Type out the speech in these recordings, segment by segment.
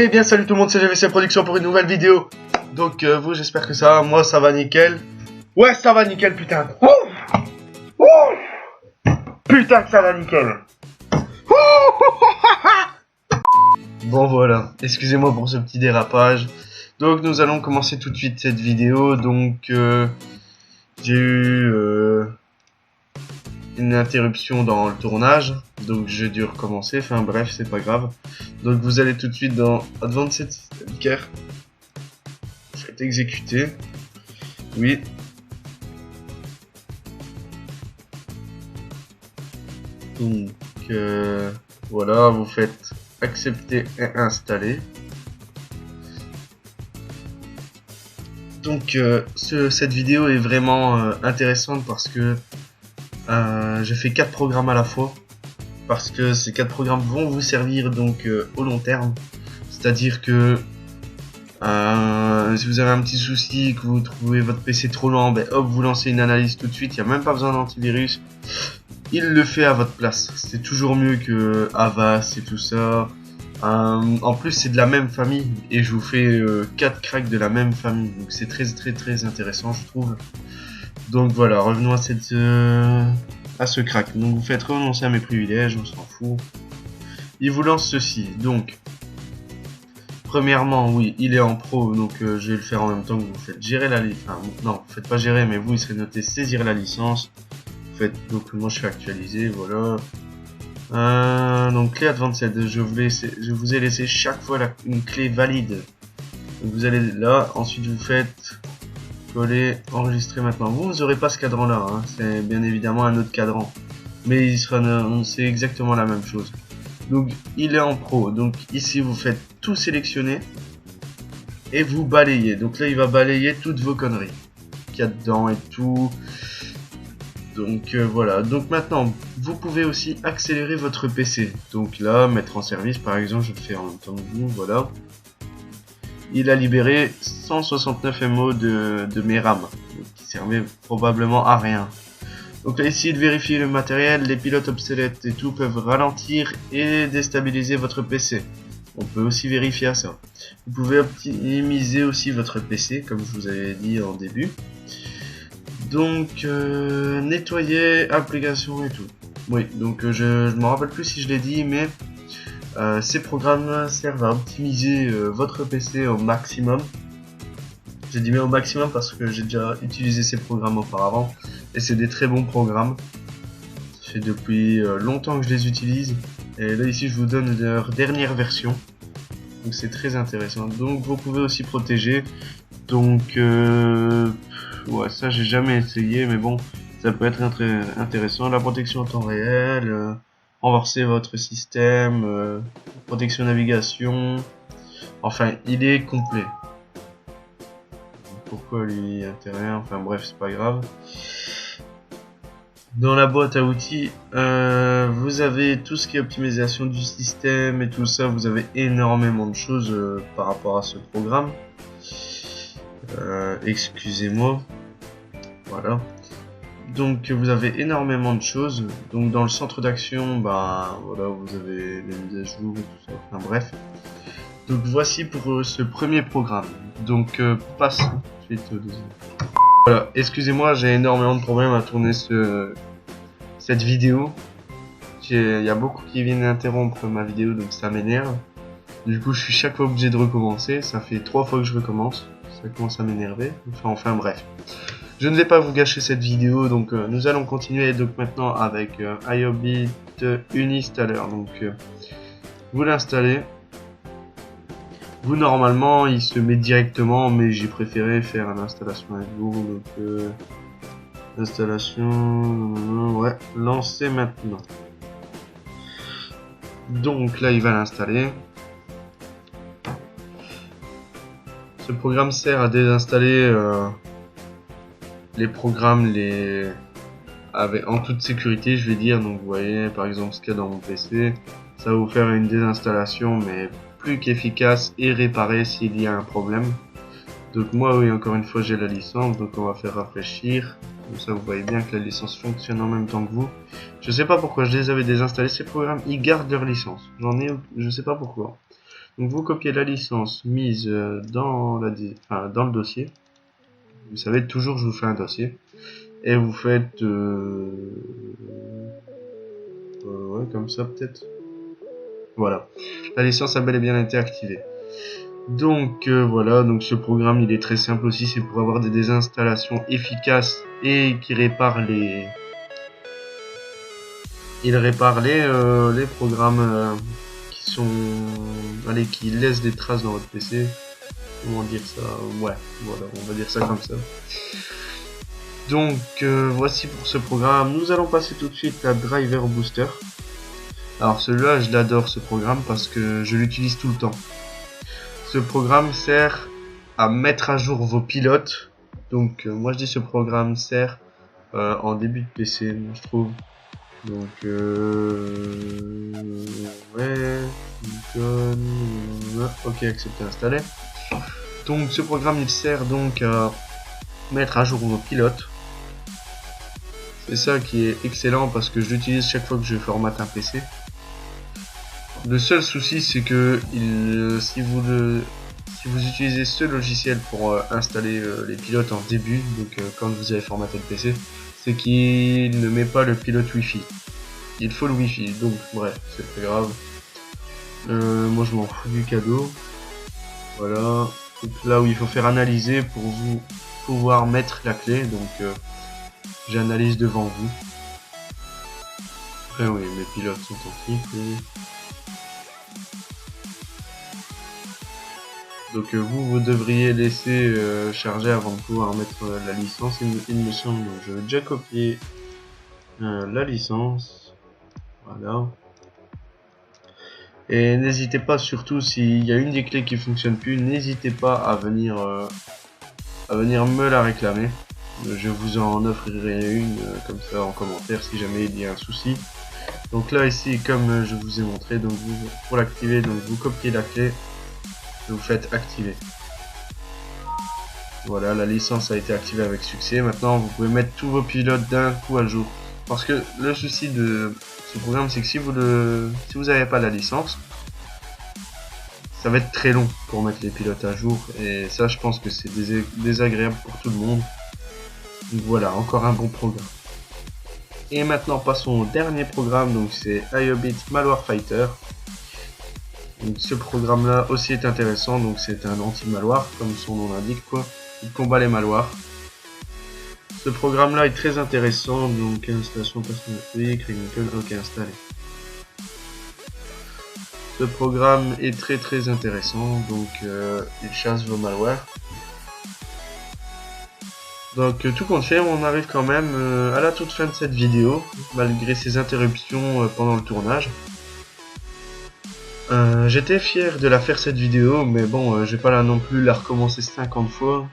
Eh bien salut tout le monde, c'est GVC Production pour une nouvelle vidéo. Donc vous, j'espère que ça va, moi ça va nickel. Ouais, ça va nickel, putain. Putain que ça va nickel. Bon voilà, excusez-moi pour ce petit dérapage. Donc nous allons commencer tout de suite cette vidéo. Donc j'ai eu une interruption dans le tournage, donc j'ai dû recommencer, enfin bref, c'est pas grave. Donc vous allez tout de suite dans Advanced System Care. Faites exécuter. Oui. Donc voilà, vous faites accepter et installer. Donc cette vidéo est vraiment intéressante parce que j'ai fait 4 programmes à la fois, parce que ces 4 programmes vont vous servir donc au long terme. C'est-à-dire que si vous avez un petit souci, que vous trouvez votre PC trop lent, ben hop, vous lancez une analyse tout de suite, il n'y a même pas besoin d'antivirus. Il le fait à votre place. C'est toujours mieux que Avast et tout ça. En plus c'est de la même famille et je vous fais 4 cracks de la même famille, donc c'est très intéressant je trouve. Donc voilà, revenons à ce crack. Donc vous faites renoncer à mes privilèges, on s'en fout. Il vous lance ceci. Donc premièrement, oui, il est en pro, donc je vais le faire en même temps que vous faites gérer la licence. Enfin, non, vous faites pas gérer, mais vous il serait noté saisir la licence. Vous faites, donc moi je fais actualiser, voilà. Donc clé Advanced, je vous ai laissé chaque fois une clé valide. Donc vous allez là, ensuite vous faites coller, enregistrer maintenant. Vous n'aurez pas ce cadran là, hein. C'est bien évidemment un autre cadran, mais c'est exactement la même chose. Donc il est en pro, donc ici vous faites tout sélectionner et vous balayez. Donc là il va balayer toutes vos conneries qu'il y a dedans et tout. Donc voilà, donc maintenant vous pouvez aussi accélérer votre PC. Donc là, mettre en service par exemple, je le fais en même temps que vous, voilà. Il a libéré 169 MO de mes RAM, qui servaient probablement à rien. Donc là ici, de vérifier le matériel, les pilotes obsolètes et tout peuvent ralentir et déstabiliser votre PC. On peut aussi vérifier ça. Vous pouvez optimiser aussi votre PC, comme je vous avais dit en début. Donc nettoyer application et tout. Oui, donc je me rappelle plus si je l'ai dit, mais ces programmes servent à optimiser votre PC au maximum. J'ai dit mais au maximum parce que j'ai déjà utilisé ces programmes auparavant et c'est des très bons programmes. Ça fait depuis longtemps que je les utilise et là ici je vous donne leur dernière version. Donc c'est très intéressant. Donc vous pouvez aussi protéger. Donc ouais, ça j'ai jamais essayé, mais bon, ça peut être intéressant. La protection en temps réel, renforcer votre système, protection navigation. Enfin, il est complet. Pourquoi lui intérêt? Enfin bref, c'est pas grave. Dans la boîte à outils, vous avez tout ce qui est optimisation du système et tout ça. Vous avez énormément de choses par rapport à ce programme. Excusez-moi. Voilà. Donc vous avez énormément de choses. Donc dans le centre d'action, bah voilà, vous avez les mises à jour et tout ça. Enfin bref. Donc voici pour ce premier programme. Donc passe ensuite au deuxième. Voilà, excusez-moi, j'ai énormément de problèmes à tourner cette vidéo. Il y a beaucoup qui viennent interrompre ma vidéo, donc ça m'énerve. Du coup, je suis chaque fois obligé de recommencer. Ça fait 3 fois que je recommence. Ça commence à m'énerver. Enfin bref. Je ne vais pas vous gâcher cette vidéo, donc nous allons continuer donc maintenant avec IOBIT Uninstaller. Donc vous l'installez. Vous normalement il se met directement, mais j'ai préféré faire l'installation avec vous. Donc installation, ouais, lancer maintenant. Donc là il va l'installer. Ce programme sert à désinstaller les programmes en toute sécurité, je vais dire. Donc vous voyez par exemple ce qu'il y a dans mon PC, ça va vous faire une désinstallation mais plus qu'efficace et réparer s'il y a un problème. Donc moi oui, encore une fois j'ai la licence, donc on va faire rafraîchir. Comme ça vous voyez bien que la licence fonctionne en même temps que vous. Je sais pas pourquoi je les avais désinstallés ces programmes, ils gardent leur licence. Je sais pas pourquoi. Donc vous copiez la licence mise dans dans le dossier. Vous savez, toujours je vous fais un dossier. Et vous faites ouais, comme ça peut-être. Voilà. La licence a bel et bien été activée. Donc voilà, donc ce programme il est très simple aussi, c'est pour avoir des désinstallations efficaces et qui réparent les programmes qui sont, allez, qui laissent des traces dans votre PC. Comment dire ça? Ouais, voilà, on va dire ça comme ça. Donc voici pour ce programme. Nous allons passer tout de suite à Driver Booster. Alors celui-là, je l'adore ce programme parce que je l'utilise tout le temps. Ce programme sert à mettre à jour vos pilotes. Donc moi je dis ce programme sert en début de PC, je trouve. Donc ouais, ok, accepter, installer. Donc ce programme il sert donc à mettre à jour vos pilotes. C'est ça qui est excellent parce que je l'utilise chaque fois que je formate un PC. Le seul souci c'est que si vous utilisez ce logiciel pour installer les pilotes en début, donc quand vous avez formaté le PC, c'est qu'il ne met pas le pilote Wi-Fi. Il faut le Wi-Fi, donc bref, c'est pas grave. Moi je m'en fous du cadeau. Voilà. Donc là où il faut faire analyser pour vous pouvoir mettre la clé, donc j'analyse devant vous. Après oui, mes pilotes sont en clic. Oui. Donc vous devriez laisser charger avant de pouvoir mettre la licence, il me semble. Donc, je vais déjà copier la licence. Voilà. Et n'hésitez pas, surtout s'il y a une des clés qui fonctionne plus, n'hésitez pas à venir me la réclamer. Je vous en offrirai une comme ça en commentaire si jamais il y a un souci. Donc là ici, comme je vous ai montré, donc pour l'activer, donc vous copiez la clé. Vous faites activer. Voilà, la licence a été activée avec succès. Maintenant, vous pouvez mettre tous vos pilotes d'un coup à jour. Parce que le souci de ce programme, c'est que si vous n'avez pas la licence, ça va être très long pour mettre les pilotes à jour. Et ça, je pense que c'est désagréable pour tout le monde. Donc voilà, encore un bon programme. Et maintenant, passons au dernier programme. Donc c'est IOBIT Malware Fighter. Donc, ce programme là aussi est intéressant, donc c'est un anti-malware comme son nom l'indique quoi, il combat les malwares. Ce programme là est très intéressant, donc installation personnelle, oui, ok, installé. Ce programme est très intéressant, donc il chasse vos malwares. Donc tout compte fait, on arrive quand même à la toute fin de cette vidéo, malgré ces interruptions pendant le tournage. J'étais fier de la faire cette vidéo, mais bon, j'ai pas là non plus la recommencer 50 fois.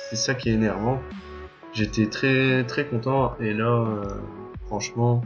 C'est ça qui est énervant. J'étais très content et là, franchement,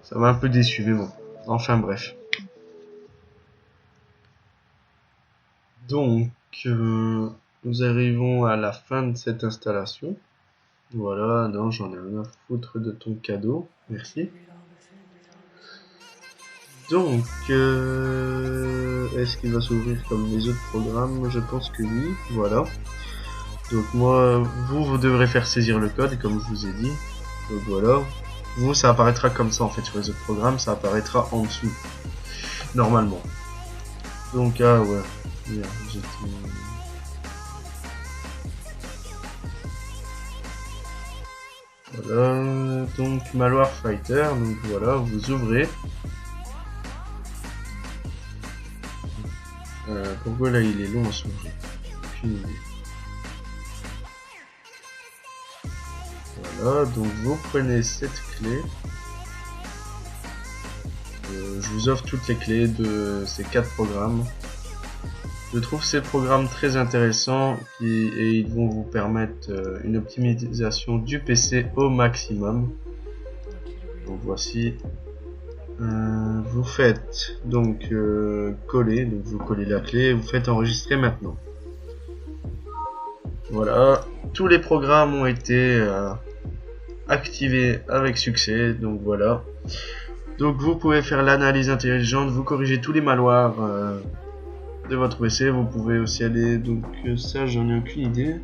ça m'a un peu déçu, mais bon. Enfin bref. Donc, nous arrivons à la fin de cette installation. Voilà, non, j'en ai rien à foutre de ton cadeau. Merci. Donc, est-ce qu'il va s'ouvrir comme les autres programmes? Je pense que oui, voilà. Donc moi, vous devrez faire saisir le code, comme je vous ai dit. Donc voilà. Vous, ça apparaîtra comme ça en fait sur les autres programmes, ça apparaîtra en dessous. Normalement. Donc, ah ouais. Merde, voilà, donc Malware Fighter, donc voilà, vous ouvrez. Pourquoi là il est long à s'ouvrir? Aucune idée. Voilà, donc vous prenez cette clé. Je vous offre toutes les clés de ces 4 programmes. Je trouve ces programmes très intéressants et ils vont vous permettre une optimisation du PC au maximum. Donc voici. Vous faites donc coller, donc vous collez la clé, vous faites enregistrer maintenant. Voilà, tous les programmes ont été activés avec succès, donc voilà. Donc vous pouvez faire l'analyse intelligente, vous corrigez tous les malwares de votre PC. Vous pouvez aussi aller, donc ça j'en ai aucune idée.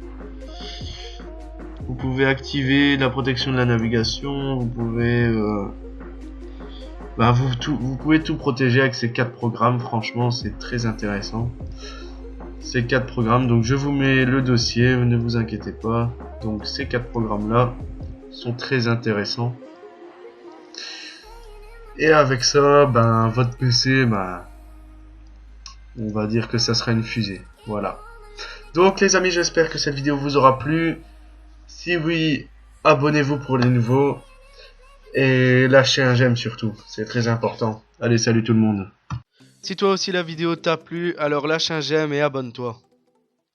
Vous pouvez activer la protection de la navigation, vous pouvez vous pouvez tout protéger avec ces 4 programmes. Franchement c'est très intéressant ces 4 programmes. Donc je vous mets le dossier, ne vous inquiétez pas. Donc ces 4 programmes là sont très intéressants. Et avec ça, ben votre PC, on va dire que ça sera une fusée. Voilà. Donc les amis, j'espère que cette vidéo vous aura plu. Si oui, abonnez-vous pour les nouveaux. Et lâchez un j'aime surtout, c'est très important. Allez, salut tout le monde. Si toi aussi la vidéo t'a plu, alors lâche un j'aime et abonne-toi.